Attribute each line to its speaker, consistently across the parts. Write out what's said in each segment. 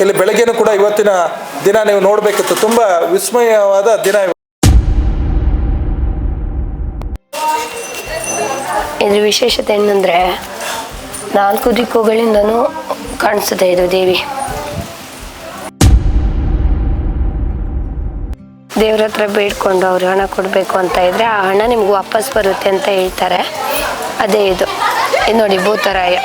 Speaker 1: ಇಲ್ಲಿ ಬೆಳಗ್ಗೆನೂ ಕೂಡ ಇವತ್ತಿನ ದಿನ ನೀವು ನೋಡಬೇಕಿತ್ತು. ತುಂಬ ವಿಸ್ಮಯವಾದ ದಿನ.
Speaker 2: ಇದ್ರ ವಿಶೇಷತೆ ಏನಂದರೆ 4 ದಿಕ್ಕುಗಳಿಂದನೂ ಕಾಣಿಸುತ್ತೆ ಇದು ದೇವಿ. ದೇವ್ರ ಹತ್ರ ಬೇಡ್ಕೊಂಡು ಅವ್ರು ಹಣ ಕೊಡಬೇಕು ಅಂತ ಇದ್ರೆ ಆ ಹಣ ನಿಮ್ಗೆ ವಾಪಸ್ ಬರುತ್ತೆ ಅಂತ ಹೇಳ್ತಾರೆ. ಅದೇ ಇದು ನೋಡಿ Bhutaraya.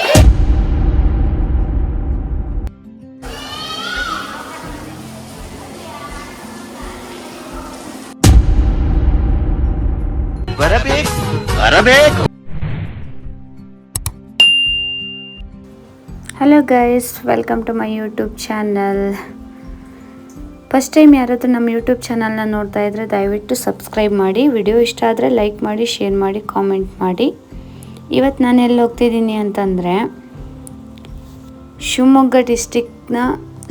Speaker 3: Hello guys, welcome to my YouTube channel. First time ಯಾರಾದರೂ ನಮ್ಮ ಯೂಟ್ಯೂಬ್ ಚಾನಲ್ನ ನೋಡ್ತಾ ಇದ್ದರೆ ದಯವಿಟ್ಟು ಸಬ್ಸ್ಕ್ರೈಬ್ ಮಾಡಿ. ವಿಡಿಯೋ ಇಷ್ಟ ಆದರೆ ಲೈಕ್ ಮಾಡಿ, ಶೇರ್ ಮಾಡಿ, ಕಾಮೆಂಟ್ ಮಾಡಿ. ಇವತ್ತು ನಾನು ಎಲ್ಲಿ ಹೋಗ್ತಿದ್ದೀನಿ ಅಂತಂದರೆ ಶಿವಮೊಗ್ಗ ಡಿಸ್ಟಿಕ್ನ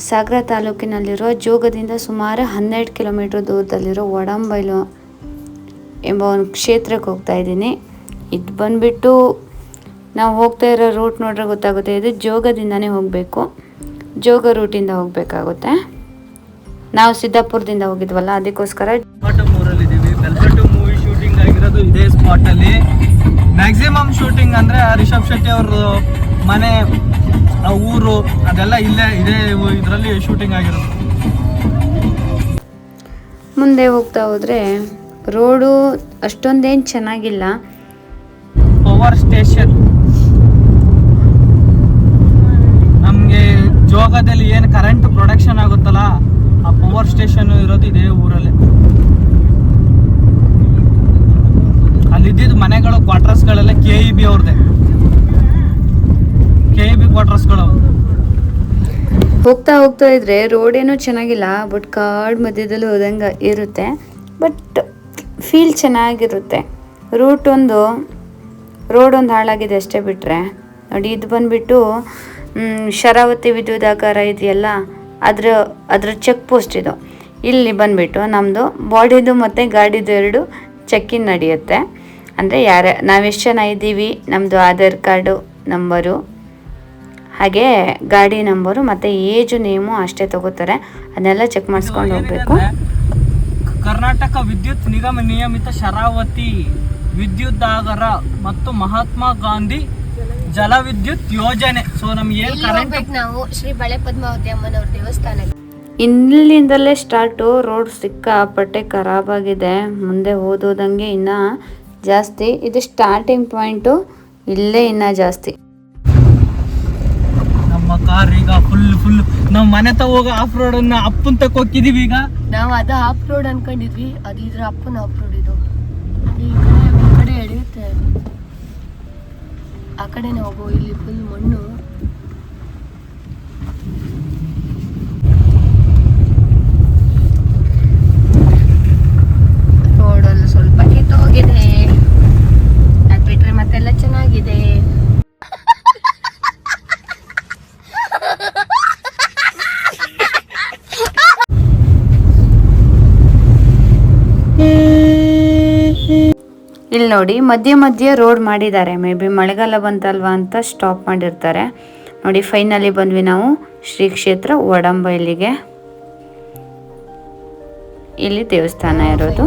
Speaker 3: ಸಾಗರ ತಾಲೂಕಿನಲ್ಲಿರೋ ಜೋಗದಿಂದ ಸುಮಾರು 12 ಕಿಲೋಮೀಟ್ರ್ ದೂರದಲ್ಲಿರೋ ಒಡಂಬೈಲು ಎಂಬ ಒಂದು ಕ್ಷೇತ್ರಕ್ಕೆ ಹೋಗ್ತಾ ಇದ್ದೀನಿ. ಇದು ಬಂದುಬಿಟ್ಟು ನಾವು ಹೋಗ್ತಾ ಇರೋ ರೂಟ್ ನೋಡ್ರೆ ಗೊತ್ತಾಗುತ್ತೆ. ಇದು ಜೋಗದಿಂದನೇ ಹೋಗಬೇಕು, ಜೋಗ ರೂಟಿಂದ ಹೋಗಬೇಕಾಗುತ್ತೆ. ನಾವು ಸಿದ್ದಾಪುರದಿಂದ ಹೋಗಿದ್ವಲ್ಲ, ಅದಕ್ಕೋಸ್ಕರ
Speaker 4: ಮೂರಲ್ಲಿದ್ದೀವಿ. ಬೆಲ್ಬೆಟ್ಟು ಮೂವಿ ಶೂಟಿಂಗ್ ಆಗಿರೋದು ಇದೇ ಸ್ಪಾಟಲ್ಲಿ. ಮ್ಯಾಕ್ಸಿಮಮ್ ಶೂಟಿಂಗ್ ಅಂದರೆ ರಿಷಬ್ ಶೆಟ್ಟಿ ಅವ್ರ ಮನೆ, ಊರು ಅದೆಲ್ಲ ಇದೇ ಇದರಲ್ಲಿ ಶೂಟಿಂಗ್ ಆಗಿರೋದು.
Speaker 3: ಮುಂದೆ ಹೋಗ್ತಾ ಹೋದರೆ ರೋಡು ಅಷ್ಟೊಂದೇನು ಚೆನ್ನಾಗಿಲ್ಲ.
Speaker 4: ಪವರ್ ಸ್ಟೇಷನ್ ನಮಗೆ ಜೋಗದಲ್ಲಿ ಏನು ಕರೆಂಟ್ ಪ್ರೊಡಕ್ಷನ್ ಆಗುತ್ತಲ್ಲ, ಆ ಪವರ್ ಸ್ಟೇಷನ್ ಇರೋದು ಇದೇ ಊರಲ್ಲಿ. ಅಲ್ಲಿದ್ದಿದ್ದು ಮನೆಗಳು, ಕ್ವಾರ್ಟರ್ಸ್ಗಳೆಲ್ಲ KEB ಅವ್ರದ್ದೇ, KEB ಕ್ವಾರ್ಟರ್ಸ್ಗಳು.
Speaker 3: ಹೋಗ್ತಾ ಇದ್ರೆ ರೋಡೇನೂ ಚೆನ್ನಾಗಿಲ್ಲ, ಬಟ್ ಕಾಡು ಮಧ್ಯದಲ್ಲಿ ಹೋದಂಗೆ ಇರುತ್ತೆ. ಬಟ್ ಫೀಲ್ ಚೆನ್ನಾಗಿರುತ್ತೆ. ರೋಡ್ ಒಂದು ಹಾಳಾಗಿದೆ ಅಷ್ಟೇ ಬಿಟ್ಟರೆ. ನೋಡಿ, ಇದು ಬಂದುಬಿಟ್ಟು ಶರಾವತಿ ವಿದ್ಯುದಾಗಾರ ಇದೆಯಲ್ಲ, ಅದರ ಚೆಕ್ ಪೋಸ್ಟ್ ಇದು. ಇಲ್ಲಿ ಬಂದುಬಿಟ್ಟು ನಮ್ಮದು ಬಾಡಿದು ಮತ್ತು ಗಾಡಿದು 2 ಚೆಕ್ಕಿನ್ ನಡೆಯುತ್ತೆ. ಅಂದರೆ ನಾವೆಷ್ಟು ಜನ ಇದ್ದೀವಿ, ನಮ್ಮದು ಆಧಾರ್ ಕಾರ್ಡು ನಂಬರು, ಹಾಗೆ ಗಾಡಿ ನಂಬರು ಮತ್ತು ಏಜು ನೇಮು ಅಷ್ಟೇ ತಗೋತಾರೆ. ಅದನ್ನೆಲ್ಲ ಚೆಕ್ ಮಾಡಿಸ್ಕೊಂಡು ಹೋಗಬೇಕು.
Speaker 4: ಕರ್ನಾಟಕ ವಿದ್ಯುತ್ ನಿಗಮ ನಿಯಮಿತ ಶರಾವತಿ ವಿದ್ಯುದಾಗಾರ ಮತ್ತು ಮಹಾತ್ಮ ಗಾಂಧಿ ಜಲವಿದ್ಯುತ್ ಯೋಜನೆ. ಸೊ ನಮ್ಗೆ ಏನು ಕರೆಂಟ್,
Speaker 2: ನಾವು ಶ್ರೀ ಬಳೆ ಪದ್ಮಾವತಿ ಅಮ್ಮನವ್ರ ದೇವಸ್ಥಾನಕ್ಕೆ
Speaker 3: ಇಲ್ಲಿಂದಲೇ ಸ್ಟಾರ್ಟು. ರೋಡ್ ಸಿಕ್ಕಾಪಟ್ಟೆ ಖರಾಬಾಗಿದೆ. ಮುಂದೆ ಓದೋದಂಗೆ ಇನ್ನೂ ಜಾಸ್ತಿ. ಇದು ಸ್ಟಾರ್ಟಿಂಗ್ ಪಾಯಿಂಟು, ಇಲ್ಲೇ ಇನ್ನೂ ಜಾಸ್ತಿ.
Speaker 4: ನಮ್ಮ ಕಾರ್ ಈಗ ಫುಲ್ ನಾವು ಮನೆ ಹೋಗೋ ಆಫ್ ರೋಡ್ ಅಪ್ಪನ್ ತಕ್ಕ ಹೋಗಿದೀವಿ. ಈಗ
Speaker 2: ನಾವು ಅದು ಆಫ್ ರೋಡ್ ಅನ್ಕೊಂಡಿದ್ವಿ, ಅದು ಇದ್ರ ಅಪ್ಪನ ಆಫ್ ರೋಡ್. ಇದು ಈ ಕಡೆ ಎಳೆಯುತ್ತೆ, ಆ ಕಡೆನೇ ಹೋಗೋ. ಇಲ್ಲಿ ಫುಲ್ ಮಣ್ಣು. ರೋಡಲ್ಲಿ ಸ್ವಲ್ಪ ಕಿತ್ತೋಗಿದೆ, ಅದು ಬಿಟ್ರೆ ಮತ್ತೆಲ್ಲ ಚೆನ್ನಾಗಿದೆ.
Speaker 3: ಇಲ್ಲಿ ನೋಡಿ, ಮಧ್ಯೆ ರೋಡ್ ಮಾಡಿದ್ದಾರೆ. ಮೇ ಬಿ ಮಳೆಗಾಲ ಬಂತಲ್ವಾ ಅಂತ ಸ್ಟಾಪ್ ಮಾಡಿರ್ತಾರೆ. ನೋಡಿ, ಫೈನಲಿ ಬಂದ್ವಿ ನಾವು ಶ್ರೀ ಕ್ಷೇತ್ರ ಒಡಂಬೈಲಿಗೆ. ಇಲ್ಲಿ ದೇವಸ್ಥಾನ ಇರೋದು.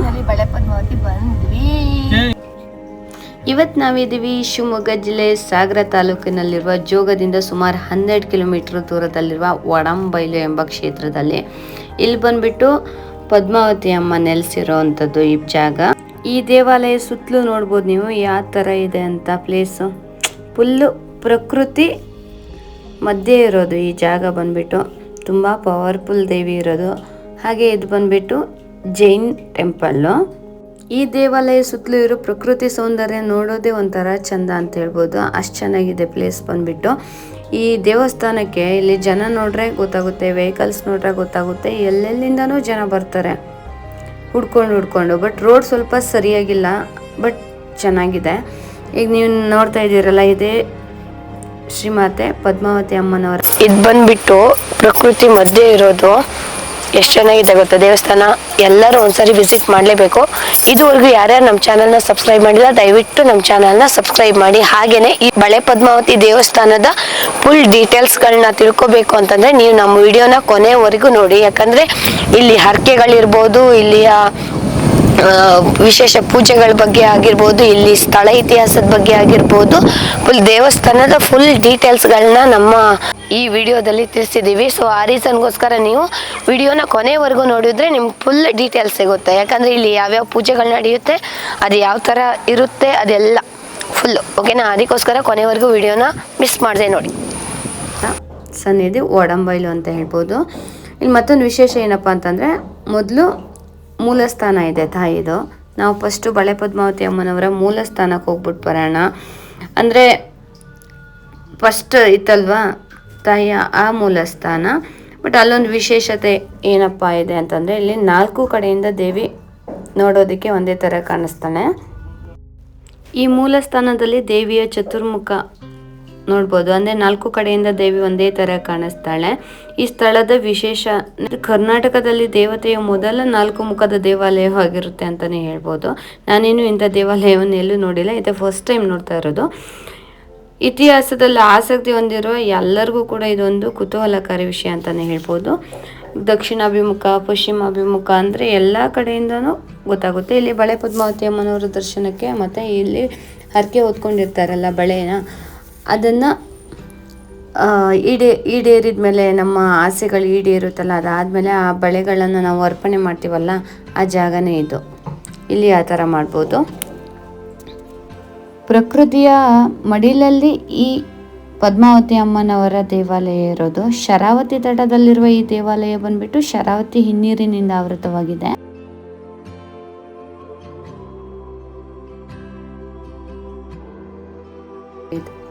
Speaker 3: ಇವತ್ತು ನಾವಿದ್ದೀವಿ ಶಿವಮೊಗ್ಗ ಜಿಲ್ಲೆ ಸಾಗರ ತಾಲೂಕಿನಲ್ಲಿರುವ ಜೋಗದಿಂದ ಸುಮಾರು 12 ಕಿಲೋಮೀಟರ್ ದೂರದಲ್ಲಿರುವ ಒಡಂಬೈಲು ಎಂಬ ಕ್ಷೇತ್ರದಲ್ಲಿ. ಇಲ್ಲಿ ಬಂದ್ಬಿಟ್ಟು ಪದ್ಮಾವತಿ ಅಮ್ಮ ನೆಲೆಸಿರೋ ಅಂಥದ್ದು ಈ ಜಾಗ. ಈ ದೇವಾಲಯ ಸುತ್ತಲೂ ನೋಡ್ಬೋದು ನೀವು ಯಾವ ಥರ ಇದೆ ಅಂತ. ಪ್ಲೇಸು ಫುಲ್ಲು ಪ್ರಕೃತಿ ಮಧ್ಯೆ ಇರೋದು ಈ ಜಾಗ. ಬಂದ್ಬಿಟ್ಟು ತುಂಬ ಪವರ್ಫುಲ್ ದೇವಿ ಇರೋದು. ಹಾಗೆ ಇದು ಬಂದ್ಬಿಟ್ಟು ಜೈನ್ ಟೆಂಪಲ್ಲು. ಈ ದೇವಾಲಯ ಸುತ್ತಲೂ ಇರೋ ಪ್ರಕೃತಿ ಸೌಂದರ್ಯ ನೋಡೋದೇ ಒಂಥರ ಚಂದ ಅಂತ ಹೇಳ್ಬೋದು. ಅಷ್ಟು ಚೆನ್ನಾಗಿದೆ ಪ್ಲೇಸ್ ಬಂದ್ಬಿಟ್ಟು. ಈ ದೇವಸ್ಥಾನಕ್ಕೆ ಇಲ್ಲಿ ಜನ ನೋಡ್ರೆ ಗೊತ್ತಾಗುತ್ತೆ, ವೆಹಿಕಲ್ಸ್ ನೋಡ್ರೆ ಗೊತ್ತಾಗುತ್ತೆ, ಎಲ್ಲೆಲ್ಲಿಂದನೂ ಜನ ಬರ್ತಾರೆ ಹುಡ್ಕೊಂಡು. ಬಟ್ ರೋಡ್ ಸ್ವಲ್ಪ ಸರಿಯಾಗಿಲ್ಲ, ಬಟ್ ಚೆನ್ನಾಗಿದೆ. ಈಗ ನೀವು ನೋಡ್ತಾ ಇದ್ದೀರಲ್ಲ, ಇದೇ ಶ್ರೀಮಾತೆ ಪದ್ಮಾವತಿ ಅಮ್ಮನವರ.
Speaker 2: ಇದು ಬಂದ್ಬಿಟ್ಟು ಪ್ರಕೃತಿ ಮಧ್ಯೆ ಇರೋದು. ಎಷ್ಟು ಚೆನ್ನಾಗಿದೆ ಗೊತ್ತಾ ದೇವಸ್ಥಾನ. ಎಲ್ಲರೂ ಒಂದ್ಸರಿ ವಿಸಿಟ್ ಮಾಡಲೇಬೇಕು. ಇದುವರೆಗೂ ಯಾರ್ಯಾರು ನಮ್ಮ ಚಾನಲ್ನ ಸಬ್ಸ್ಕ್ರೈಬ್ ಮಾಡಿಲ್ಲ ದಯವಿಟ್ಟು ನಮ್ಮ ಚಾನಲ್ನ ಸಬ್ಸ್ಕ್ರೈಬ್ ಮಾಡಿ. ಹಾಗೇನೆ ಈ ಬಳೆ ಪದ್ಮಾವತಿ ದೇವಸ್ಥಾನದ ಫುಲ್ ಡೀಟೇಲ್ಸ್ಗಳನ್ನ ತಿಳ್ಕೊಬೇಕು ಅಂತಂದ್ರೆ ನೀವು ನಮ್ಮ ವಿಡಿಯೋನ ಕೊನೆವರೆಗೂ ನೋಡಿ. ಯಾಕಂದ್ರೆ ಇಲ್ಲಿ ಹರಕೆಗಳಿರ್ಬೋದು, ಇಲ್ಲಿಯ ವಿಶೇಷ ಪೂಜೆಗಳ ಬಗ್ಗೆ ಆಗಿರ್ಬೋದು, ಇಲ್ಲಿ ಸ್ಥಳ ಇತಿಹಾಸದ ಬಗ್ಗೆ ಆಗಿರ್ಬೋದು, ಫುಲ್ ದೇವಸ್ಥಾನದ ಫುಲ್ ಡೀಟೇಲ್ಸ್ಗಳನ್ನ ನಮ್ಮ ಈ ವಿಡಿಯೋದಲ್ಲಿ ತಿಳಿಸಿದ್ದೀವಿ. ಸೊ ಆ ರೀಸನ್ಗೋಸ್ಕರ ನೀವು ವಿಡಿಯೋನ ಕೊನೆವರೆಗೂ ನೋಡಿದ್ರೆ ನಿಮ್ಗೆ ಫುಲ್ ಡೀಟೇಲ್ಸ್ ಸಿಗುತ್ತೆ. ಯಾಕಂದರೆ ಇಲ್ಲಿ ಯಾವ್ಯಾವ ಪೂಜೆಗಳು ನಡೆಯುತ್ತೆ, ಅದು ಯಾವ ಥರ ಇರುತ್ತೆ, ಅದೆಲ್ಲ ಫುಲ್ಲು ಓಕೆನಾ. ಅದಕ್ಕೋಸ್ಕರ ಕೊನೆವರೆಗೂ ವಿಡಿಯೋನ ಮಿಸ್ ಮಾಡಿದೆ ನೋಡಿ.
Speaker 3: ಸನ್ನಿಧಿ ಒಡಂಬೈಲು ಅಂತ ಹೇಳ್ಬೋದು. ಇಲ್ಲಿ ಮತ್ತೊಂದು ವಿಶೇಷ ಏನಪ್ಪ ಅಂತಂದರೆ, ಮೊದಲು ಮೂಲಸ್ಥಾನ ಇದೆ ತಾಯಿದು. ನಾವು ಫಸ್ಟು ಬಳೆ ಪದ್ಮಾವತಿ ಅಮ್ಮನವರ ಮೂಲಸ್ಥಾನಕ್ಕೆ ಹೋಗ್ಬಿಟ್ಟು ಬರೋಣ. ಅಂದರೆ ಫಸ್ಟ್ ಇತ್ತಲ್ವಾ ತಾಯಿಯ ಆ ಮೂಲಸ್ಥಾನ. ಬಟ್ ಅಲ್ಲೊಂದು ವಿಶೇಷತೆ ಏನಪ್ಪ ಇದೆ ಅಂತಂದರೆ, ಇಲ್ಲಿ 4 ಕಡೆಯಿಂದ ದೇವಿ ನೋಡೋದಕ್ಕೆ ಒಂದೇ ಥರ ಕಾಣಿಸ್ತಾಳೆ. ಈ ಮೂಲಸ್ಥಾನದಲ್ಲಿ ದೇವಿಯ ಚತುರ್ಮುಖ ನೋಡ್ಬೋದು. ಅಂದರೆ 4 ಕಡೆಯಿಂದ ದೇವಿ ಒಂದೇ ಥರ ಕಾಣಿಸ್ತಾಳೆ. ಈ ಸ್ಥಳದ ವಿಶೇಷ ಕರ್ನಾಟಕದಲ್ಲಿ ದೇವತೆಯ ಮೊದಲ 4 ಮುಖದ ದೇವಾಲಯವಾಗಿರುತ್ತೆ ಅಂತಲೇ ಹೇಳ್ಬೋದು. ನಾನೇನು ಇಂಥ ದೇವಾಲಯವನ್ನು ಎಲ್ಲೂ ನೋಡಿಲ್ಲ, ಇದು ಫಸ್ಟ್ ಟೈಮ್ ನೋಡ್ತಾ ಇರೋದು. ಇತಿಹಾಸದಲ್ಲಿ ಆಸಕ್ತಿ ಹೊಂದಿರುವ ಎಲ್ಲರಿಗೂ ಕೂಡ ಇದೊಂದು ಕುತೂಹಲಕಾರಿ ವಿಷಯ ಅಂತಲೇ ಹೇಳ್ಬೋದು. ದಕ್ಷಿಣಾಭಿಮುಖ, ಪಶ್ಚಿಮಾಭಿಮುಖ ಅಂದರೆ ಎಲ್ಲ ಕಡೆಯಿಂದನೂ ಗೊತ್ತಾಗುತ್ತೆ. ಇಲ್ಲಿ ಬಳೆ ಪದ್ಮಾವತಿ ಅಮ್ಮನವರ ದರ್ಶನಕ್ಕೆ ಮತ್ತು ಇಲ್ಲಿ ಹರಕೆ ಹೊತ್ಕೊಂಡಿರ್ತಾರಲ್ಲ ಬಳೆನ, ಅದನ್ನು ಈಡೇರಿದ ಮೇಲೆ ನಮ್ಮ ಆಸೆಗಳು ಈಡೇರುತ್ತಲ್ಲ, ಅದಾದಮೇಲೆ ಆ ಬಳೆಗಳನ್ನು ನಾವು ಅರ್ಪಣೆ ಮಾಡ್ತೀವಲ್ಲ, ಆ ಜಾಗನೇ ಇದು. ಇಲ್ಲಿ ಆ ಥರ ಮಾಡ್ಬೋದು. ಪ್ರಕೃತಿಯ ಮಡಿಲಲ್ಲಿ ಈ ಪದ್ಮಾವತಿ ಅಮ್ಮನವರ ದೇವಾಲಯ ಇರೋದು. ಶರಾವತಿ ತಟದಲ್ಲಿರುವ ಈ ದೇವಾಲಯ ಬಂದ್ಬಿಟ್ಟು ಶರಾವತಿ ಹಿನ್ನೀರಿನಿಂದ ಆವೃತವಾಗಿದೆ.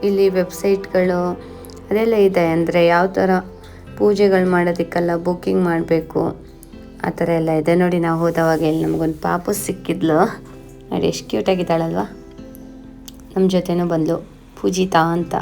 Speaker 3: ಇಲ್ಲಿ ವೆಬ್ಸೈಟ್ಗಳು ಅದೆಲ್ಲ ಇದೆ. ಅಂದರೆ ಯಾವ ಥರ ಪೂಜೆಗಳು ಮಾಡೋದಕ್ಕೆಲ್ಲ ಬುಕ್ಕಿಂಗ್ ಮಾಡಬೇಕು ಆ ಥರ ಎಲ್ಲ ಇದೆ. ನೋಡಿ, ನಾವು ಹೋದವಾಗ ಇಲ್ಲಿ ನಮಗೊಂದು ಪಾಪು ಸಿಕ್ಕಿದ್ಲು ನೋಡಿ, ಎಷ್ಟು ಕ್ಯೂಟಾಗಿದ್ದಾಳಲ್ವ. ನಮ್ಮ ಜೊತೆನೂ ಬಂದ್ಲು ಪೂಜಿತಾ ಅಂತ.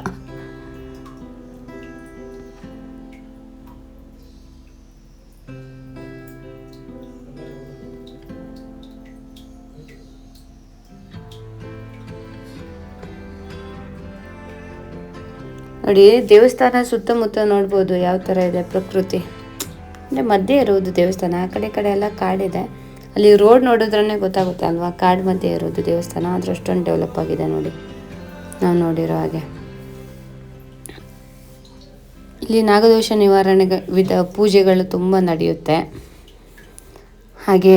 Speaker 3: ನೋಡಿ, ದೇವಸ್ಥಾನ ಸುತ್ತಮುತ್ತ ನೋಡ್ಬೋದು ಯಾವ ಥರ ಇದೆ ಪ್ರಕೃತಿ. ಅಂದರೆ ಮಧ್ಯೆ ಇರೋದು ದೇವಸ್ಥಾನ. ಆ ಕಡೆ ಎಲ್ಲ ಕಾಡಿದೆ. ಅಲ್ಲಿ ರೋಡ್ ನೋಡಿದ್ರೇ ಗೊತ್ತಾಗುತ್ತೆ ಅಲ್ವಾ, ಕಾಡು ಮಧ್ಯೆ ಇರೋದು ದೇವಸ್ಥಾನ. ಆದ್ರೆ ಅಷ್ಟೊಂದು ಡೆವಲಪ್ ಆಗಿದೆ ನೋಡಿ, ನಾವು ನೋಡಿರೋ ಹಾಗೆ. ಇಲ್ಲಿ ನಾಗದೋಷ ನಿವಾರಣೆಗೆ ಪೂಜೆಗಳು ತುಂಬ ನಡೆಯುತ್ತೆ. ಹಾಗೆ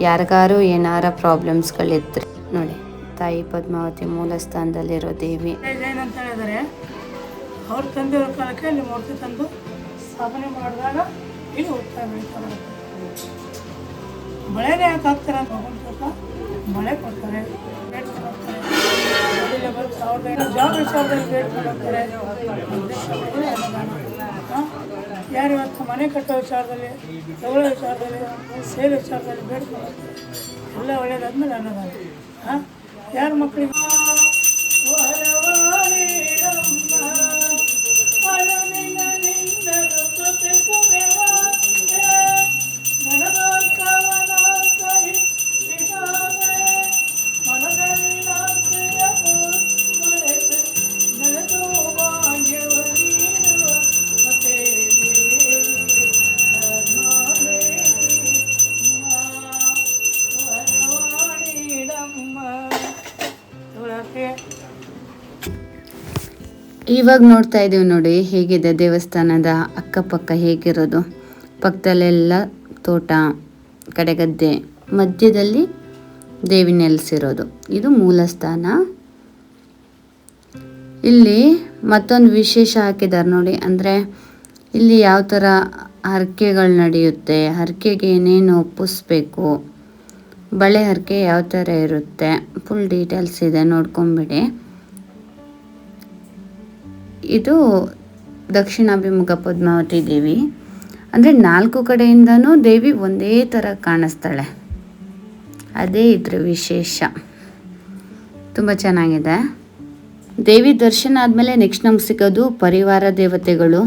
Speaker 3: ಯಾರಿಗಾರು ಏನಾರ ಪ್ರಾಬ್ಲಮ್ಸ್ಗಳಿದ್ರೆ ನೋಡಿ, ತಾಯಿ ಪದ್ಮಾವತಿ ಮೂಲಸ್ಥಾನದಲ್ಲಿರೋ ದೇವಿ.
Speaker 5: ಏನಂತ ಹೇಳಿದರೆ, ಅವ್ರ ತಂದೆಯವ್ರ ಕಾಲಕ್ಕೆ ಇಲ್ಲಿ ಮೂರ್ತಿ ತಂದು ಸ್ಥಾಪನೆ ಮಾಡಿದಾಗ ಇದು ಉತ್ಸಾಹ ಬೆಳೀತಾ ಬರುತ್ತೆ. ಮಳೆನೇ ಯಾಕೆ ಹಾಕ್ತಾರೆ ಅಂತ ಹೋಗ್ತಾ ಮಳೆ ಕೊಡ್ತಾರೆ, ಬೇಡ್ಕೊಂಡು ಹೋಗ್ತಾರೆ. ಅವ್ರದ್ದು ಜಾಬ್ ವಿಚಾರದಲ್ಲಿ ಬೇಡ್ಕೊಂಡು ಹೋಗ್ತಾರೆ. ಯಾರು ಇವತ್ತು ಮನೆ ಕಟ್ಟೋ ವಿಚಾರದಲ್ಲಿ, ತಗೊಳ್ಳೋ ವಿಚಾರದಲ್ಲಿ, ಸೇಲ್ ವಿಚಾರದಲ್ಲಿ ಬೇಡ್ಕೊಂಡು ಹೋಗ್ತಾರೆ. ಎಲ್ಲ ಒಳ್ಳೇದಾದ್ಮೇಲೆ ಅನ್ನೋದಾದ್ರೆ ಯಾರ ಮಕ್ಕಳಿಗೆ
Speaker 3: ಇವಾಗ ನೋಡ್ತಾ ಇದ್ದೀವಿ ನೋಡಿ, ಹೇಗಿದೆ ದೇವಸ್ಥಾನದ ಅಕ್ಕಪಕ್ಕ ಹೇಗಿರೋದು. ಪಕ್ಕದಲ್ಲೆಲ್ಲ ತೋಟ, ಕಡೆಗದ್ದೆ, ಮಧ್ಯದಲ್ಲಿ ದೇವಿ ನೆಲೆಸಿರೋದು. ಇದು ಮೂಲಸ್ಥಾನ. ಇಲ್ಲಿ ಮತ್ತೊಂದು ವಿಶೇಷ ಹಾಕಿದ್ದಾರೆ ನೋಡಿ. ಅಂದರೆ ಇಲ್ಲಿ ಯಾವ ಥರ ಹರಕೆಗಳು ನಡೆಯುತ್ತೆ, ಹರಕೆಗೆ ಏನೇನು ಒಪ್ಪಿಸ್ಬೇಕು, ಬಳೆ ಹರಕೆ ಯಾವ ಥರ ಇರುತ್ತೆ, ಫುಲ್ ಡೀಟೇಲ್ಸ್ ಇದೆ, ನೋಡ್ಕೊಂಬಿಡಿ. ಇದು ದಕ್ಷಿಣಾಭಿಮುಖ ಪದ್ಮಾವತಿ ದೇವಿ. ಅಂದರೆ 4 ಕಡೆಯಿಂದನೂ ದೇವಿ ಒಂದೇ ಥರ ಕಾಣಿಸ್ತಾಳೆ. ಅದೇ ಇದ್ರ ವಿಶೇಷ. ತುಂಬ ಚೆನ್ನಾಗಿದೆ. ದೇವಿ ದರ್ಶನ ಆದಮೇಲೆ ನೆಕ್ಸ್ಟ್ ನಮ್ಗೆ ಸಿಗೋದು ಪರಿವಾರ ದೇವತೆಗಳು.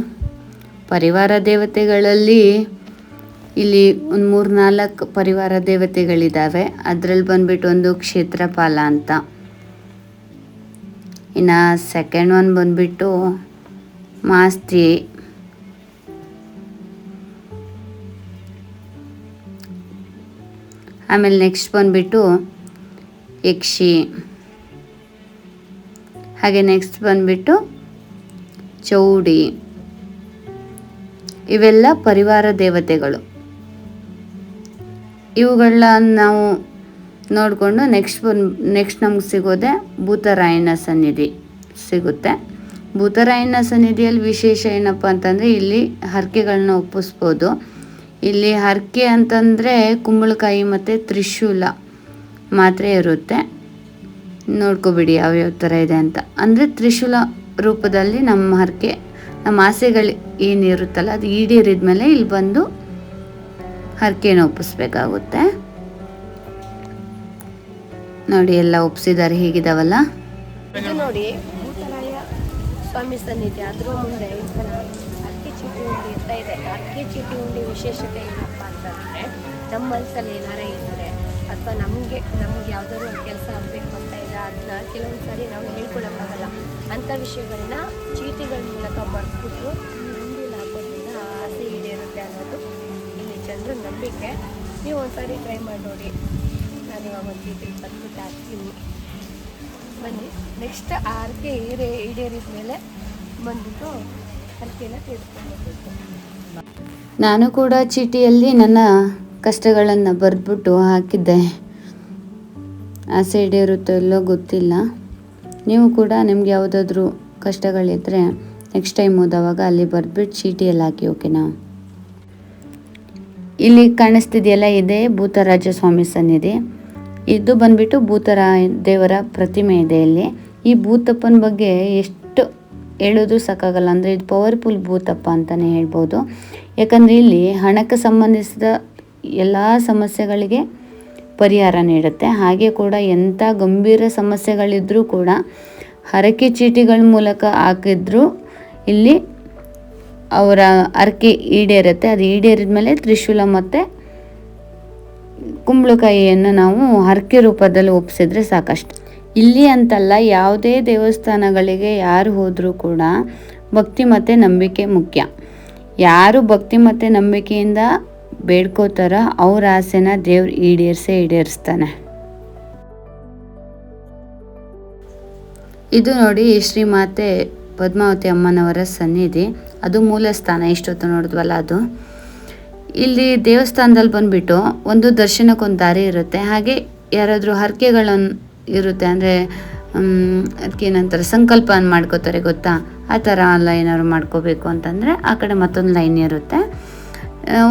Speaker 3: ಪರಿವಾರ ದೇವತೆಗಳಲ್ಲಿ ಇಲ್ಲಿ ಒಂದು 3-4 ಪರಿವಾರ ದೇವತೆಗಳಿದ್ದಾವೆ. ಅದರಲ್ಲಿ ಬಂದ್ಬಿಟ್ಟು ಒಂದು ಕ್ಷೇತ್ರಪಾಲ ಅಂತ, ಇನ್ನು ಸೆಕೆಂಡ್ ಒನ್ ಬಂದ್ಬಿಟ್ಟು ಮಾಸ್ತಿ, ಆಮೇಲೆ ನೆಕ್ಸ್ಟ್ ಬಂದ್ಬಿಟ್ಟು ಯಕ್ಷಿ, ಹಾಗೆ ನೆಕ್ಸ್ಟ್ ಬಂದ್ಬಿಟ್ಟು ಚೌಡಿ. ಇವೆಲ್ಲ ಪರಿವಾರ ದೇವತೆಗಳು. ಇವುಗಳನ್ನ ನಾವು ನೋಡಿಕೊಂಡು ನೆಕ್ಸ್ಟ್ ನಮ್ಗೆ ಸಿಗೋದೆ ಭೂತರಾಯನ ಸನ್ನಿಧಿ ಸಿಗುತ್ತೆ. ಭೂತರಾಯನ ಸನ್ನಿಧಿಯಲ್ಲಿ ವಿಶೇಷ ಏನಪ್ಪ ಅಂತಂದರೆ ಇಲ್ಲಿ ಹರಕೆಗಳನ್ನ ಒಪ್ಪಿಸ್ಬೋದು. ಇಲ್ಲಿ ಹರಕೆ ಅಂತಂದರೆ ಕುಂಬಳಕಾಯಿ ಮತ್ತು ತ್ರಿಶೂಲ ಮಾತ್ರ ಇರುತ್ತೆ. ನೋಡ್ಕೊಬಿಡಿ ಯಾವ್ಯಾವ ಥರ ಇದೆ ಅಂತ. ಅಂದರೆ ತ್ರಿಶೂಲ ರೂಪದಲ್ಲಿ ನಮ್ಮ ಹರಕೆ, ನಮ್ಮ ಆಸೆಗಳು ಏನಿರುತ್ತಲ್ಲ ಅದು ಈಡೇರಿದ ಮೇಲೆ ಇಲ್ಲಿ ಬಂದು ಹರಕೆನ ಒಪ್ಪಿಸ್ಬೇಕಾಗುತ್ತೆ. ನೋಡಿ ಎಲ್ಲ ಒಪ್ಸಿದ್ದಾರೆ, ಹೇಗಿದಾವಲ್ಲ.
Speaker 2: ಇದು ನೋಡಿ ಭೂತರಾಯ ಸ್ವಾಮಿ ಸನ್ನಿಧಿ, ಅದ್ರ ಮುಂದೆ ಈ ಥರ ಅಕ್ಕಿ ಚೀಟಿ ಉಂಡಿ ಅಂತ ಇದೆ. ಅಕ್ಕಿ ಚೀಟಿ ಉಂಡಿ ವಿಶೇಷತೆ ಏನಪ್ಪ ಅಂತಂದರೆ ನಮ್ಮ ಮನಸ್ಸಲ್ಲಿ ಏನಾರ ಇದ್ದರೆ ಅಥವಾ ನಮಗೆ ಯಾವುದಾದ್ರು ಒಂದು ಕೆಲಸ ಆಗಬೇಕು ಅಂತ ಇದೆ, ಅದನ್ನ ಕೆಲವೊಂದು ಸಾರಿ ನಾವು ಹೇಳ್ಕೊಳಕ್ಕಾಗಲ್ಲ. ಅಂಥ ವಿಷಯಗಳನ್ನ ಚೀಟಿಗಳ ಮೂಲಕ ಬರೆದ್ಬಿಟ್ಟು ಉಂಡಿಲಿ ಹಾಕೋದ್ರಿಂದ ಆಸೆ ಈಡೇರುತ್ತೆ ಅನ್ನೋದು ಇಲ್ಲಿ ಜನರ ನಂಬಿಕೆ. ನೀವು ಒಂದ್ಸಾರಿ ಟ್ರೈ ಮಾಡಿ ನೋಡಿ. ನಾನು ಇವಾಗ ಒಂದು ಚೀಟಿ ಬರ್ಬಿಟ್ಟು ಹಾಕ್ತೀನಿ, ಬನ್ನಿ. ನೆಕ್ಸ್ಟ್ ಆ ಹರಕೆ ಈಡೇರಿದ ಮೇಲೆ ಬಂದ್ಬಿಟ್ಟು ಹರಕೆನ ತೀರಿಸ್ಕೊಂಡು
Speaker 3: ನಾನು ಕೂಡ ಚೀಟಿಯಲ್ಲಿ ನನ್ನ ಕಷ್ಟಗಳನ್ನು ಬರೆದ್ಬಿಟ್ಟು ಹಾಕಿದ್ದೆ. ಆಸೆ ಈಡೇರುತ್ತೋ ಇಲ್ಲೋ ಗೊತ್ತಿಲ್ಲ. ನೀವು ಕೂಡ ನಿಮ್ಗೆ ಯಾವುದಾದ್ರೂ ಕಷ್ಟಗಳಿದ್ದರೆ ನೆಕ್ಸ್ಟ್ ಟೈಮ್ ಓದೋವಾಗ ಅಲ್ಲಿ ಬರೆದ್ಬಿಟ್ಟು ಚೀಟಿಯಲ್ಲಿ ಹಾಕಿ, ಓಕೆನಾ. ಇಲ್ಲಿ ಕಾಣಿಸ್ತಿದೆಯಲ್ಲ, ಇದೇ ಭೂತರಾಜ ಸ್ವಾಮಿ ಸನ್ನಿಧಿ. ಇದು ಬಂದ್ಬಿಟ್ಟು ಭೂತರಾಯ ದೇವರ ಪ್ರತಿಮೆ ಇದೆ ಇಲ್ಲಿ. ಈ ಭೂತಪ್ಪನ ಬಗ್ಗೆ ಎಷ್ಟು ಹೇಳೋದು ಸಾಕಾಗಲ್ಲ. ಅಂದರೆ ಇದು ಪವರ್ಫುಲ್ ಭೂತಪ್ಪ ಅಂತಲೇ ಹೇಳ್ಬೋದು. ಯಾಕಂದರೆ ಇಲ್ಲಿ ಹಣಕ್ಕೆ ಸಂಬಂಧಿಸಿದ ಎಲ್ಲ ಸಮಸ್ಯೆಗಳಿಗೆ ಪರಿಹಾರ ನೀಡುತ್ತೆ. ಹಾಗೆ ಕೂಡ ಎಂಥ ಗಂಭೀರ ಸಮಸ್ಯೆಗಳಿದ್ರೂ ಕೂಡ ಹರಕೆ ಚೀಟಿಗಳ ಮೂಲಕ ಹಾಕಿದ್ರು ಇಲ್ಲಿ ಅವರ ಹರಕೆ ಈಡೇರುತ್ತೆ. ಅದು ಈಡೇರಿದ ಮೇಲೆ ತ್ರಿಶೂಲ ಮತ್ತು ಕುಂಬಳಕಾಯಿಯನ್ನು ನಾವು ಹರಕೆ ರೂಪದಲ್ಲಿ ಒಪ್ಪಿಸಿದ್ರೆ ಸಾಕಷ್ಟು. ಇಲ್ಲಿ ಅಂತಲ್ಲ, ಯಾವುದೇ ದೇವಸ್ಥಾನಗಳಿಗೆ ಯಾರು ಹೋದರೂ ಕೂಡ ಭಕ್ತಿ ಮತ್ತು ನಂಬಿಕೆ ಮುಖ್ಯ. ಯಾರು ಭಕ್ತಿ ಮತ್ತು ನಂಬಿಕೆಯಿಂದ ಬೇಡ್ಕೋತಾರ ಅವ್ರ ಆಸೆನ ದೇವ್ರು ಈಡೇರಿಸ್ತಾನೆ. ಇದು ನೋಡಿ ಶ್ರೀಮಾತೆ ಪದ್ಮಾವತಿ ಅಮ್ಮನವರ ಸನ್ನಿಧಿ. ಅದು ಮೂಲ ಸ್ಥಾನ, ಇಷ್ಟೊತ್ತು ನೋಡಿದ್ವಲ್ಲ ಅದು. ಇಲ್ಲಿ ದೇವಸ್ಥಾನದಲ್ಲಿ ಬಂದುಬಿಟ್ಟು ಒಂದು ದರ್ಶನಕ್ಕೊಂದು ದಾರಿ ಇರುತ್ತೆ. ಹಾಗೆ ಯಾರಾದರೂ ಹರಕೆಗಳನ್ನು ಇರುತ್ತೆ, ಅಂದರೆ ಅದಕ್ಕೆ ಏನಂತಾರೆ, ಸಂಕಲ್ಪ ಮಾಡ್ಕೋತಾರೆ ಗೊತ್ತಾ, ಆ ಥರ ಎಲ್ಲ ಏನಾದ್ರು ಮಾಡ್ಕೋಬೇಕು ಅಂತಂದರೆ ಆ ಕಡೆ ಮತ್ತೊಂದು ಲೈನ್ ಇರುತ್ತೆ.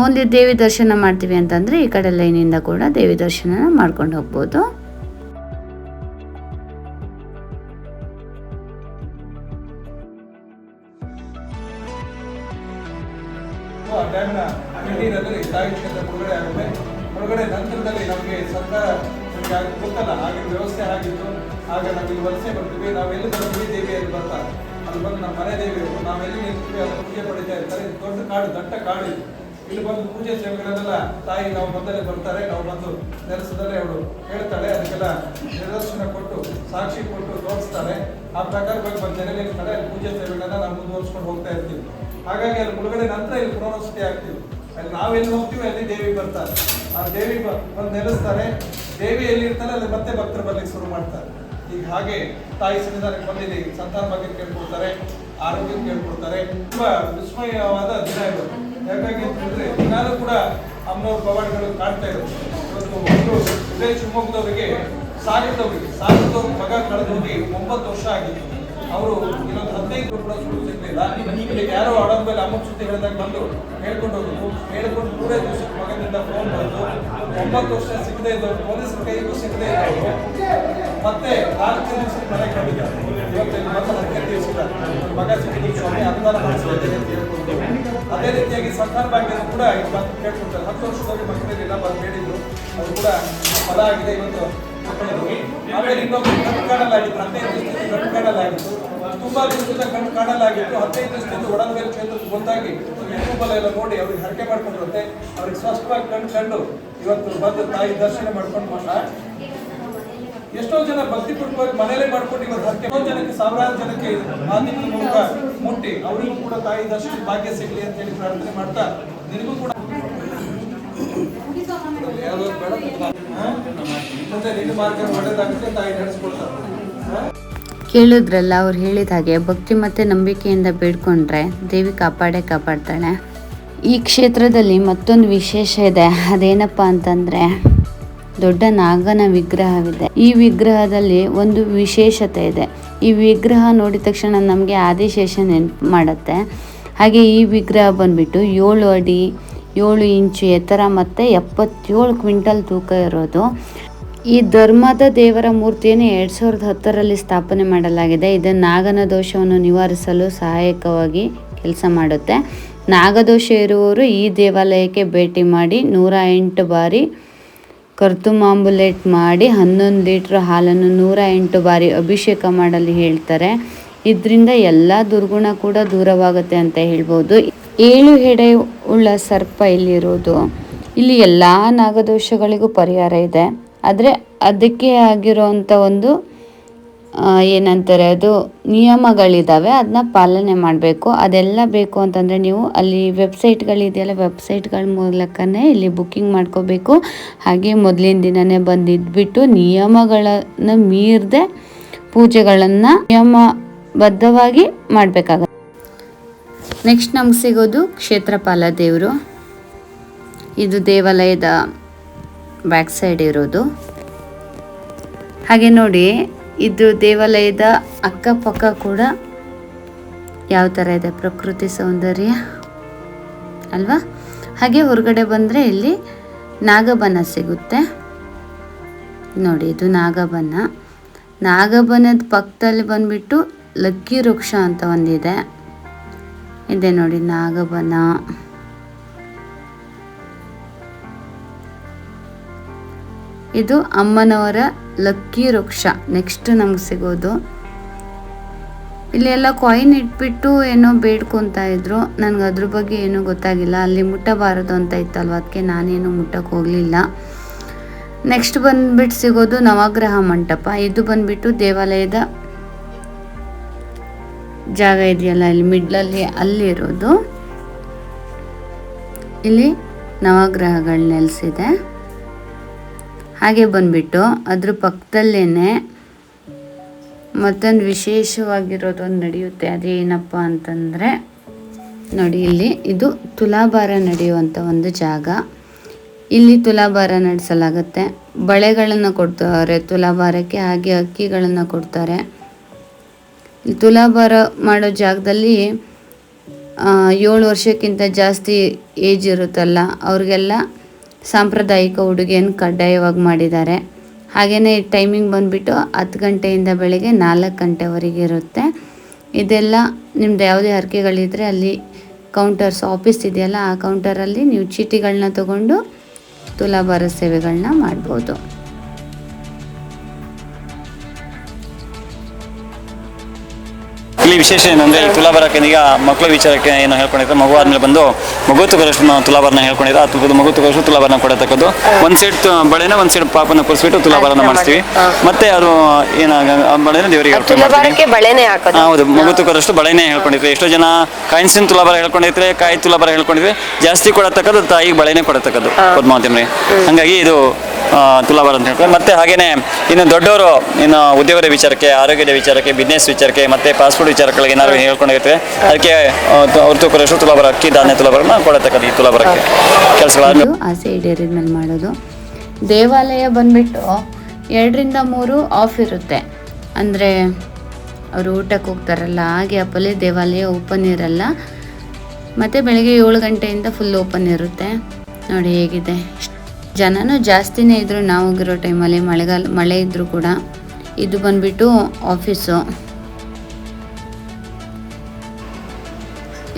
Speaker 3: ಒಂದು ದೇವಿ ದರ್ಶನ ಮಾಡ್ತೀವಿ ಅಂತಂದರೆ ಈ ಕಡೆ ಲೈನಿಂದ ಕೂಡ ದೇವಿ ದರ್ಶನ ಮಾಡ್ಕೊಂಡು ಹೋಗ್ಬೋದು.
Speaker 1: ಒಳಗಡೆ ನಂತರದಲ್ಲಿ ನಮಗೆ ಸರ್ಕಾರ ಗೊತ್ತಲ್ಲ, ಆಗಿನ ವ್ಯವಸ್ಥೆ ಆಗಿತ್ತು. ಆಗ ನಾವು ಇಲ್ಲಿ ವಲಸೆ ಬರ್ತೀವಿ, ನಾವೆಲ್ಲಿ ಬರ್ತೀವಿ ದೇವಿಯಲ್ಲಿ ಬರ್ತಾರೆ, ಅಲ್ಲಿ ಬಂದು ನಮ್ಮ ಮನೆ ದೇವಿಯವರು ನಾವೆಲ್ಲಿ ನಿಂತೀವಿ ಅದನ್ನು ಪೂಜೆ ಪಡಿತಾ ಇರ್ತಾರೆ. ಇದು ದೊಡ್ಡ ಕಾಡು, ದಟ್ಟ ಕಾಡು. ಇಲ್ಲಿ ಬಂದು ಪೂಜೆ ಸೇವೆಗಳನ್ನೆಲ್ಲ ತಾಯಿ ನಾವು ಬಂದಲ್ಲೇ ಬರ್ತಾರೆ, ನಾವು ಬಂದು ನೆಲೆಸದಲ್ಲೇ ಅವಳು ಹೇಳ್ತಾಳೆ, ಅದಕ್ಕೆಲ್ಲ ನಿದರ್ಶನ ಕೊಟ್ಟು ಸಾಕ್ಷಿ ಕೊಟ್ಟು ತೋರಿಸ್ತಾರೆ. ಆ ಪ್ರಕಾರವಾಗಿ ಬಂದು ಜನ ನಿಲ್ತಾರೆ, ಅಲ್ಲಿ ಪೂಜೆ ಸೇವೆಗಳನ್ನ ನಾವು ಮುಂದುವರ್ಸ್ಕೊಂಡು ಹೋಗ್ತಾ ಇರ್ತೀವಿ. ಹಾಗಾಗಿ ಅಲ್ಲಿ ಮುಳುಗಡೆ ನಂತರ ಇಲ್ಲಿ ಪುನರ್ವಸತಿ ಆಗ್ತೀವಿ. ಅಲ್ಲಿ ನಾವೆಲ್ಲಿ ಹೋಗ್ತೀವಿ ಅಲ್ಲಿ ದೇವಿ ಬರ್ತಾರೆ, ಆ ದೇವಿ ಬಂದು ನೆಲೆಸ್ತಾರೆ. ದೇವಿ ಎಲ್ಲಿ ಇರ್ತಾರೆ ಅಲ್ಲಿ ಮತ್ತೆ ಭಕ್ತರು ಬರ್ಲಿಕ್ಕೆ ಶುರು ಮಾಡ್ತಾರೆ. ಈಗ ಹಾಗೆ ತಾಯಿ ಸನ್ನಿಧಾನಕ್ಕೆ ಬಂದಿಲ್ಲಿ ಸಂತಾನ ಬಗ್ಗೆ ಕೇಳ್ಕೊಡ್ತಾರೆ, ಆರೋಗ್ಯ ಕೇಳ್ಕೊಡ್ತಾರೆ. ತುಂಬಾ ವಿಸ್ಮಯವಾದ ದಿನ ಇದು. ಯಾಕಾಗಿ ಅಂತಂದ್ರೆ ದಿನಾಲೂ ಕೂಡ ಅಮ್ಮನವ್ರ ಪವಾಡಗಳು ಕಾಣ್ತಾ ಇರುತ್ತೆ. ಇವತ್ತು ಒಂದು ಇದೇ ಶಿವಮೊಗ್ಗದವರಿಗೆ ಸಾಗರದವ್ರ ಮಗ ಕಳೆದೋಗಿ 9 ವರ್ಷ ಆಗಿತ್ತು. ಅವರು ಇನ್ನೊಂದು 15 ಕೂಡ ಸುಳ್ಳು ಸಿಗ್ಲಿಲ್ಲ. ಇಲ್ಲಿ ಯಾರೋ ಆಡೋದ ಮೇಲೆ ಅಮ್ಮ ಸುದ್ದಿ ಹೇಳಿದಾಗ ಬಂದು ಹೇಳ್ಕೊಂಡು ಹೋದ್ರು. ಹೇಳ್ಕೊಂಡು 3 ದಿವಸಕ್ಕೆ ಮಗನಿಂದ ಫೋನ್ ಬಂದು 9 ವರ್ಷ ಸಿಗದೆ ಇದ್ದವರು ಪೊಲೀಸರ ಕೈಗೂ ಸಿಗದೆ ಇದ್ದವರು ಮತ್ತೆ 4 ದಿವಸಕ್ಕೆ ಮನೆ ಕಂಡಿದ್ದಾರೆ. ಇವತ್ತು ಮತ್ತೆ 15 ದಿವಸ ಮಗ ಸಿಕ್ಕಿದ್ರು ಸ್ವಾಮಿ ಅನುದಾನ ಮಾಡಿಸಿದ್ದೇನೆ ಅಂತ ಹೇಳ್ಕೊಂಡು. ಅದೇ ರೀತಿಯಾಗಿ ಸಂತಾನ ಭಾಗ್ಯ ಕೂಡ ಈಗ ಬಂದು ಕೇಳ್ಕೊಡ್ತಾರೆ. 10 ವರ್ಷದವರಿಗೆ ಮಕ್ಕಳಿಲ್ಲ ಬಂದು ಹೇಳಿದ್ರು, ಅವರು ಕೂಡ ಫಲ ಆಗಿದೆ. ಇವತ್ತು ಆಮೇಲೆ ಇನ್ನೊಬ್ಬ ಕಣ್ಣು ಕಾಣಲಾಗಿತ್ತು, 15 ದಿವಸದಿಂದ ಕಣ್ಣು ಕಾಣಲಾಗಿತ್ತು. ತುಂಬಾ ದಿವಸದಿಂದ ಕಣ್ಣು ಕಾಣಲಾಗಿತ್ತು. 15 ದಿವಸದಿಂದ ಒಡದ ಮೇಲೆ ಚೇತನ ಗೊತ್ತಾಗಿ ಯೂಟ್ಯೂಬ್ ಎಲ್ಲ ನೋಡಿ ಅವ್ರಿಗೆ ಹರಕೆ ಮಾಡ್ಕೊಂಡಿರುತ್ತೆ, ಅವ್ರಿಗೆ ಸ್ಪಷ್ಟವಾಗಿ ಕಂಡು ಇವತ್ತು ಬಂದು ತಾಯಿ ದರ್ಶನ ಮಾಡ್ಕೊಂಡು ಎಷ್ಟೋ ಜನ ಭಕ್ತಿಪೂರ್ವಕವಾಗಿ ಮನೆಯಲ್ಲೇ ಮಾಡ್ಕೊಂಡು ಇವತ್ತು ಹರಕೆ ಜನಕ್ಕೆ, ಸಾವಿರಾರು ಜನಕ್ಕೆ ಮಾಧ್ಯಮದ ಮೂಲಕ ಮುಟ್ಟಿ ಅವರಿಗೂ ಕೂಡ ತಾಯಿ ದರ್ಶನ ಭಾಗ್ಯ ಸಿಗಲಿ ಅಂತ ಹೇಳಿ ಪ್ರಾರ್ಥನೆ ಮಾಡ್ತಾ, ನಿನಗೂ ಕೂಡ ಮುಂದೆ ನಿನ್ನ ಮಾರ್ಗ ಒಳ್ಳೇದಾಗುತ್ತೆ, ತಾಯಿ ನಡೆಸ್ಕೊಡ್ತಾರೆ.
Speaker 3: ಕೇಳಿದ್ರಲ್ಲ, ಅವ್ರು ಹೇಳಿದ ಹಾಗೆ ಭಕ್ತಿ ಮತ್ತು ನಂಬಿಕೆಯಿಂದ ಬೇಡ್ಕೊಂಡ್ರೆ ದೇವಿ ಕಾಪಾಡ್ತಾಳೆ. ಈ ಕ್ಷೇತ್ರದಲ್ಲಿ ಮತ್ತೊಂದು ವಿಶೇಷ ಇದೆ. ಅದೇನಪ್ಪ ಅಂತಂದರೆ ದೊಡ್ಡ ನಾಗನ ವಿಗ್ರಹವಿದೆ. ಈ ವಿಗ್ರಹದಲ್ಲಿ ಒಂದು ವಿಶೇಷತೆ ಇದೆ. ಈ ವಿಗ್ರಹ ನೋಡಿದ ತಕ್ಷಣ ನಮಗೆ ಆದಿಶೇಷ ನೆನಪು ಮಾಡುತ್ತೆ. ಹಾಗೆ ಈ ವಿಗ್ರಹ ಬಂದ್ಬಿಟ್ಟು 7 ಅಡಿ 7 ಇಂಚು ಎತ್ತರ ಮತ್ತು 77 ಕ್ವಿಂಟಲ್ ತೂಕ ಇರೋದು. ಈ ಧರ್ಮದ ದೇವರ ಮೂರ್ತಿಯನ್ನು 2010ರಲ್ಲಿ ಸ್ಥಾಪನೆ ಮಾಡಲಾಗಿದೆ. ಇದು ನಾಗನ ದೋಷವನ್ನು ನಿವಾರಿಸಲು ಸಹಾಯಕವಾಗಿ ಕೆಲಸ ಮಾಡುತ್ತೆ. ನಾಗದೋಷ ಇರುವವರು ಈ ದೇವಾಲಯಕ್ಕೆ ಭೇಟಿ ಮಾಡಿ 108 ಬಾರಿ ಕರ್ತುಮಾಂಬುಲೇಟ್ ಮಾಡಿ 11 ಲೀಟ್ರ್ ಹಾಲನ್ನು 108 ಬಾರಿ ಅಭಿಷೇಕ ಮಾಡಲು ಹೇಳ್ತಾರೆ. ಇದರಿಂದ ಎಲ್ಲ ದುರ್ಗುಣ ಕೂಡ ದೂರವಾಗುತ್ತೆ ಅಂತ ಹೇಳ್ಬೋದು. 7 ಹೆಡೆ ಉಳ್ಳ ಸರ್ಪ ಇಲ್ಲಿರೋದು. ಇಲ್ಲಿ ಎಲ್ಲ ನಾಗದೋಷಗಳಿಗೂ ಪರಿಹಾರ ಇದೆ. ಆದರೆ ಅದಕ್ಕೆ ಆಗಿರೋವಂಥ ಒಂದು ಏನಂತಾರೆ, ಅದು ನಿಯಮಗಳಿದ್ದಾವೆ. ಅದನ್ನ ಪಾಲನೆ ಮಾಡಬೇಕು. ಅದೆಲ್ಲ ಬೇಕು ಅಂತಂದರೆ ನೀವು ಅಲ್ಲಿ ವೆಬ್ಸೈಟ್ಗಳಿದೆಯಲ್ಲ, ವೆಬ್ಸೈಟ್ಗಳ ಮೂಲಕನೇ ಇಲ್ಲಿ ಬುಕ್ಕಿಂಗ್ ಮಾಡ್ಕೋಬೇಕು. ಹಾಗೆ ಮೊದಲಿನ ದಿನವೇ ಬಂದಿದ್ಬಿಟ್ಟು ನಿಯಮಗಳನ್ನು ಮೀರದೆ ಪೂಜೆಗಳನ್ನು ನಿಯಮಬದ್ಧವಾಗಿ ಮಾಡಬೇಕಾಗುತ್ತೆ. ನೆಕ್ಸ್ಟ್ ನಮ್ಗೆ ಸಿಗೋದು ಕ್ಷೇತ್ರಪಾಲ ದೇವರು. ಇದು ದೇವಾಲಯದ ಬ್ಯಾಕ್ ಸೈಡ್ ಇರೋದು. ಹಾಗೆ ನೋಡಿ, ಇದು ದೇವಾಲಯದ ಅಕ್ಕಪಕ್ಕ ಕೂಡ ಯಾವ ಥರ ಇದೆ ಪ್ರಕೃತಿ ಸೌಂದರ್ಯ ಅಲ್ವಾ. ಹಾಗೆ ಹೊರಗಡೆ ಬಂದರೆ ಇಲ್ಲಿ ನಾಗಬನ ಸಿಗುತ್ತೆ ನೋಡಿ. ಇದು ನಾಗಬನದ ಪಕ್ಕದಲ್ಲಿ ಬಂದ್ಬಿಟ್ಟು ಲಕ್ಕಿ ವೃಕ್ಷ ಅಂತ ಒಂದಿದೆ. ಇದೆ ನೋಡಿ ನಾಗಬನ. ಇದು ಅಮ್ಮನವರ ಲಕ್ಕಿ ವೃಕ್ಷ. ನೆಕ್ಸ್ಟ್ ನಮ್ಗೆ ಸಿಗೋದು ಇಲ್ಲಿ ಎಲ್ಲ ಕಾಯಿನ್ ಇಟ್ಬಿಟ್ಟು ಏನೋ ಬೇಡ್ಕೊತಾ ಇದ್ರು. ನನಗೆ ಅದ್ರ ಬಗ್ಗೆ ಏನೂ ಗೊತ್ತಾಗಿಲ್ಲ. ಅಲ್ಲಿ ಮುಟ್ಟಬಾರದು ಅಂತ ಇತ್ತಲ್ವ, ಅದಕ್ಕೆ ನಾನೇನು ಮುಟ್ಟಕ್ಕೆ ಹೋಗಲಿಲ್ಲ. ನೆಕ್ಸ್ಟ್ ಬಂದ್ಬಿಟ್ಟು ಸಿಗೋದು ನವಗ್ರಹ ಮಂಟಪ. ಇದು ಬಂದ್ಬಿಟ್ಟು ದೇವಾಲಯದ ಜಾಗ ಇದೆಯಲ್ಲ, ಇಲ್ಲಿ ಮಿಡ್ಲಲ್ಲಿ ಅಲ್ಲಿರೋದು. ಇಲ್ಲಿ ನವಗ್ರಹಗಳು ನೆಲೆಸಿದೆ. ಹಾಗೆ ಬಂದ್ಬಿಟ್ಟು ಅದ್ರ ಪಕ್ಕದಲ್ಲೇ ಮತ್ತೊಂದು ವಿಶೇಷವಾಗಿರೋದೊಂದು ನಡೆಯುತ್ತೆ. ಅದೇನಪ್ಪ ಅಂತಂದರೆ ನೋಡಿ, ಇಲ್ಲಿ ಇದು ತುಲಾಭಾರ ನಡೆಯುವಂಥ ಒಂದು ಜಾಗ. ಇಲ್ಲಿ ತುಲಾಭಾರ ನಡೆಸಲಾಗುತ್ತೆ. ಬಳೆಗಳನ್ನು ಕೊಡ್ತಾರೆ ತುಲಾಭಾರಕ್ಕೆ, ಹಾಗೆ ಅಕ್ಕಿಗಳನ್ನು ಕೊಡ್ತಾರೆ. ಈ ತುಲಾಭಾರ ಮಾಡೋ ಜಾಗದಲ್ಲಿ 7 ವರ್ಷಕ್ಕಿಂತ ಜಾಸ್ತಿ ಏಜ್ ಇರುತ್ತಲ್ಲ ಅವ್ರಿಗೆಲ್ಲ ಸಾಂಪ್ರದಾಯಿಕ ಉಡುಗೆಯನ್ನು ಕಡ್ಡಾಯವಾಗಿ ಮಾಡಿದ್ದಾರೆ. ಹಾಗೆಯೇ ಟೈಮಿಂಗ್ ಬಂದುಬಿಟ್ಟು 10 ಗಂಟೆಯಿಂದ ಬೆಳಗ್ಗೆ 4 ಗಂಟೆವರೆಗೆ ಇರುತ್ತೆ. ಇದೆಲ್ಲ ನಿಮ್ಮದು ಯಾವುದೇ ಹರಕೆಗಳಿದ್ದರೆ ಅಲ್ಲಿ ಕೌಂಟರ್ಸ್ ಆಫೀಸ್ ಇದೆಯಲ್ಲ, ಆ ಕೌಂಟರಲ್ಲಿ ನೀವು ಚೀಟಿಗಳನ್ನ ತೊಗೊಂಡು ತುಲಾಭಾರ ಸೇವೆಗಳನ್ನ ಮಾಡ್ಬೋದು.
Speaker 6: ಇಲ್ಲಿ ವಿಶೇಷ ಏನಂದರೆ ಈ ತುಲಾಭಾರಕ್ಕೆ ಈಗ ಮಕ್ಕಳ ವಿಚಾರಕ್ಕೆ ಏನು ಹೇಳ್ಕೊಂಡಿರ್ತಾರೆ, ಮಗು ಆದಮೇಲೆ ಬಂದು ಮಗು ತಗೋರಷ್ಟು ತುಲಾಭಾರನ ಹೇಳ್ಕೊಂಡಿರೋ ಅಥವಾ ಮಗು ತಗೋಷ್ಟು ತುಲಾಭಾರನ ಕೊಡತಕ್ಕದ್ದು. ಒಂದು ಸೈಡ್ ಬಳೆನ ಒಂದು ಸೈಡ್ ಪಾಪನ ಕೂರಿಸ್ಬಿಟ್ಟು ತುಲಾಭಾರನ ಮಾಡಿಸ್ತೀವಿ. ಮತ್ತೆ ಅದು ಬಳೆನ ದೇವರಿಗೆ ಹೌದು, ಮಗು ತಗೋರಷ್ಟು ಬಳೆನೇ ಹೇಳ್ಕೊಂಡಿರ್ತಾರೆ. ಎಷ್ಟೋ ಜನ ಕಾಯಿನ್ಸಿನ ತುಲಾಭಾರ ಹೇಳ್ಕೊಂಡಿರ್ತಾರೆ, ಕಾಯಿ ತುಲಾಭಾರ ಹೇಳ್ಕೊಂಡಿದ್ರೆ ಜಾಸ್ತಿ ಕೊಡತಕ್ಕದ್ದು ತಾಯಿಗೆ ಬಳೆನೇ ಕೊಡತಕ್ಕದ್ದು ಪದ್ಮಾವತಿಯಮ್ಮನಿಗೆ. ಹಾಗಾಗಿ ಇದು ತುಲಾಭಾರ ಅಂತ ಹೇಳ್ತಾರೆ. ಮತ್ತೆ ಹಾಗೇನೆ ಇನ್ನು ದೊಡ್ಡವರು ಇನ್ನು ಉದ್ಯೋಗದ ವಿಚಾರಕ್ಕೆ, ಆರೋಗ್ಯದ ವಿಚಾರಕ್ಕೆ, ಬಿಸ್ನೆಸ್ ವಿಚಾರಕ್ಕೆ ಮತ್ತೆ ಪಾಸ್ಪೋರ್ಟ್ ವಿಚಾರಗಳಿಗೆ ಏನಾದ್ರು ಹೇಳ್ಕೊಂಡಿರ್ತಾರೆ, ಅದಕ್ಕೆ ಅವ್ರು ತಗೊಳ್ಳೋಷ್ಟು ತುಲಾಭಾರ, ಅಕ್ಕಿ ಧಾನ್ಯ ತುಲಾಭಾರನ ಕೊಡತಕ್ಕದ್ದು. ಈ ತುಲಾಭಾರಕ್ಕೆ ಕೆಲಸಗಳು
Speaker 3: ಆಸೆ ಈಡೇರಿದ ಮೇಲೆ ಮಾಡೋದು. ದೇವಾಲಯ ಬಂದ್ಬಿಟ್ಟು 2 ರಿಂದ 3 ಆಫ್ ಇರುತ್ತೆ. ಅಂದರೆ ಅವರು ಊಟಕ್ಕೆ ಹೋಗ್ತಾರಲ್ಲ ಆ ಗ್ಯಾಪಲ್ಲಿ ದೇವಾಲಯ ಓಪನ್ ಇರಲ್ಲ. ಮತ್ತು ಬೆಳಗ್ಗೆ 7 ಗಂಟೆಯಿಂದ ಫುಲ್ ಓಪನ್ ಇರುತ್ತೆ. ನೋಡಿ ಹೇಗಿದೆ, ಜನನೂ ಜಾಸ್ತಿನೇ ಇದ್ದರು ನಾವು ಹೋಗಿರೋ ಟೈಮಲ್ಲಿ. ಮಳೆ ಇದ್ದರೂ ಕೂಡ. ಇದು ಬಂದ್ಬಿಟ್ಟು ಆಫೀಸು.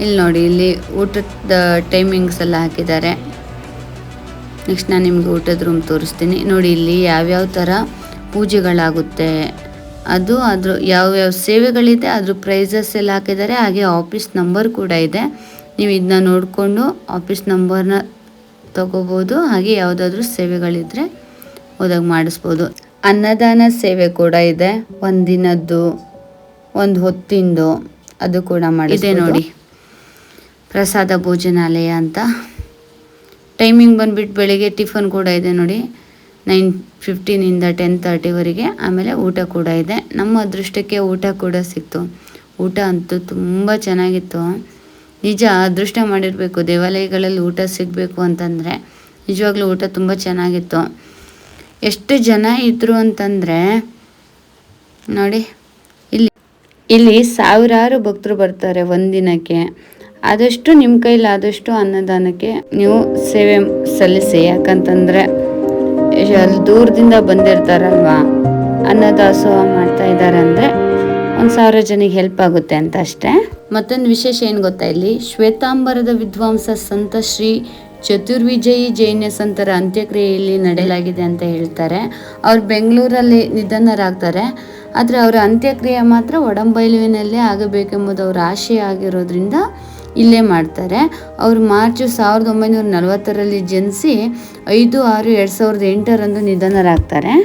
Speaker 3: ಇಲ್ಲಿ ನೋಡಿ, ಇಲ್ಲಿ ಊಟದ ಟೈಮಿಂಗ್ಸ್ ಎಲ್ಲ ಹಾಕಿದ್ದಾರೆ. ನೆಕ್ಸ್ಟ್ ನಾನು ನಿಮಗೆ ಊಟದ ರೂಮ್ ತೋರಿಸ್ತೀನಿ. ನೋಡಿ ಇಲ್ಲಿ ಯಾವ್ಯಾವ ಥರ ಪೂಜೆಗಳಾಗುತ್ತೆ, ಅದ್ರ ಯಾವ್ಯಾವ ಸೇವೆಗಳಿದೆ, ಅದ್ರ ಪ್ರೈಸಸ್ ಎಲ್ಲ ಹಾಕಿದ್ದಾರೆ. ಹಾಗೆ ಆಫೀಸ್ ನಂಬರ್ ಕೂಡ ಇದೆ. ನೀವು ಇದನ್ನ ನೋಡಿಕೊಂಡು ಆಫೀಸ್ ನಂಬರ್ನ ತಗೋಬೋದು. ಹಾಗೆ ಯಾವುದಾದ್ರೂ ಸೇವೆಗಳಿದ್ದರೆ ಹೋದಾಗ ಮಾಡಿಸ್ಬೋದು. ಅನ್ನದಾನ ಸೇವೆ ಕೂಡ ಇದೆ, ಒಂದಿನದ್ದು, ಒಂದು ಹೊತ್ತಿಂದು, ಅದು ಕೂಡ ಮಾಡಿದೆ ನೋಡಿ. ಪ್ರಸಾದ ಭೋಜನಾಲಯ ಅಂತ. ಟೈಮಿಂಗ್ ಬಂದುಬಿಟ್ಟು ಬೆಳಿಗ್ಗೆ ಟಿಫನ್ ಕೂಡ ಇದೆ ನೋಡಿ, 9:15 10:30ವರೆಗೆ. ಆಮೇಲೆ ಊಟ ಕೂಡ ಇದೆ. ನಮ್ಮ ಅದೃಷ್ಟಕ್ಕೆ ಊಟ ಕೂಡ ಸಿಕ್ತು. ಊಟ ಅಂತೂ ತುಂಬ ಚೆನ್ನಾಗಿತ್ತು. ನಿಜ ಅದೃಷ್ಟ ಮಾಡಿರಬೇಕು, ದೇವಾಲಯಗಳಲ್ಲಿ ಊಟ ಸಿಗಬೇಕು ಅಂತಂದರೆ. ನಿಜವಾಗ್ಲೂ ಊಟ ತುಂಬ ಚೆನ್ನಾಗಿತ್ತು. ಎಷ್ಟು ಜನ ಇದ್ದರು ಅಂತಂದರೆ ನೋಡಿ, ಇಲ್ಲಿ ಸಾವಿರಾರು ಭಕ್ತರು ಬರ್ತಾರೆ ಒಂದಿನಕ್ಕೆ. ಆದಷ್ಟು ನಿಮ್ಮ ಕೈಲಾದಷ್ಟು ಅನ್ನದಾನಕ್ಕೆ ನೀವು ಸೇವೆ ಸಲ್ಲಿಸಿ. ಯಾಕಂತಂದರೆ ಅಲ್ಲಿ ದೂರದಿಂದ ಬಂದಿರ್ತಾರಲ್ವ, ಅನ್ನದಾಸೋಹ ಮಾಡ್ತಾ ಇದ್ದಾರೆ ಅಂದರೆ 1,000 ಜನಕ್ಕೆ ಹೆಲ್ಪ್ ಆಗುತ್ತೆ ಅಂತ ಅಷ್ಟೇ. ಮತ್ತೊಂದು ವಿಶೇಷ ಏನು ಗೊತ್ತಾ, ಇಲ್ಲಿ ಶ್ವೇತಾಂಬರದ ವಿದ್ವಾಂಸ ಸಂತ ಶ್ರೀ ಚತುರ್ವಿಜಯಿ ಜೈನ ಸಂತರ ಅಂತ್ಯಕ್ರಿಯೆಯಲ್ಲಿ ನಡೆಯಲಾಗಿದೆ ಅಂತ ಹೇಳ್ತಾರೆ. ಅವ್ರು ಬೆಂಗಳೂರಲ್ಲಿ ನಿಧನರಾಗ್ತಾರೆ, ಆದರೆ ಅವರ ಅಂತ್ಯಕ್ರಿಯೆ ಮಾತ್ರ ಒಡಂಬೈಲುವಿನಲ್ಲೇ ಆಗಬೇಕೆಂಬುದು ಅವರ ಆಶಯ ಆಗಿರೋದ್ರಿಂದ ಇಲ್ಲೇ ಮಾಡ್ತಾರೆ. ಅವರು ಮಾರ್ಚ್ 1940ರಲ್ಲಿ ಜನಿಸಿ 5/6/2008 ನಿಧನರಾಗ್ತಾರೆ.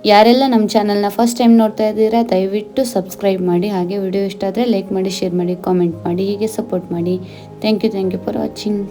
Speaker 3: ಯಾರೆಲ್ಲ ನಮ್ಮ ಚಾನಲ್ನ ಫಸ್ಟ್ ಟೈಮ್ ನೋಡ್ತಾ ಇದ್ದೀರಾ ದಯವಿಟ್ಟು ಸಬ್ಸ್ಕ್ರೈಬ್ ಮಾಡಿ. ಹಾಗೆ ವಿಡಿಯೋ ಇಷ್ಟ ಆದರೆ ಲೈಕ್ ಮಾಡಿ, ಶೇರ್ ಮಾಡಿ, ಕಾಮೆಂಟ್ ಮಾಡಿ, ಹೀಗೆ ಸಪೋರ್ಟ್ ಮಾಡಿ. Thank you for watching.